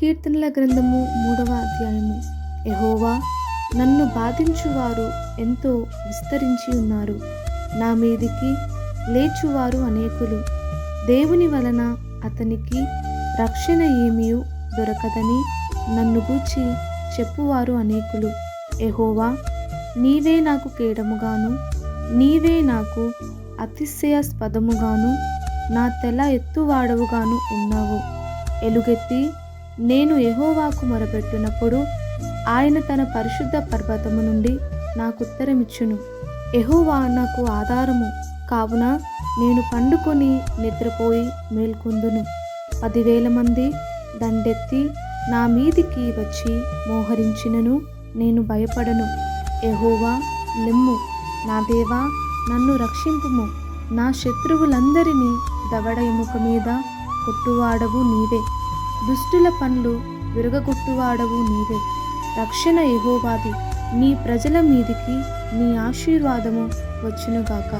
కీర్తనల గ్రంథము 3వ అధ్యాయము. యెహోవా, నన్ను బాధించువారు ఎంతో విస్తరించి ఉన్నారు, నా మీదికి లేచువారు అనేకులు. దేవుని వలన అతనికి రక్షణ ఏమీయూ దొరకదని నన్ను గూర్చి చెప్పువారు అనేకులు. యెహోవా, నీవే నాకు కేడముగాను, నీవే నాకు అతిశయాస్పదముగాను, నా తల ఎత్తువాడవుగాను ఉన్నావు. ఎలుగెత్తి నేను యెహోవాకు మొరపెట్టినప్పుడు ఆయన తన పరిశుద్ధ పర్వతము నుండి నాకు ఉత్తరమిచ్చును. యెహోవా నాకు ఆధారము కావున నేను పండుకొని నిద్రపోయి మేల్కొందును. 10,000 మంది దండెత్తి నా మీదికి వచ్చి మోహరించినను నేను భయపడను. యెహోవా, లెమ్ము, నా దేవా, నన్ను రక్షింపుము. నా శత్రువులందరినీ దవడ ఎముక మీద కొట్టువాడవు నీవే, దుష్టుల పండ్లు విరగగొట్టువాడవు నీవే. రక్షణ యెహోవాది, నీ ప్రజల మీదికి నీ ఆశీర్వాదము వచ్చునుగాక.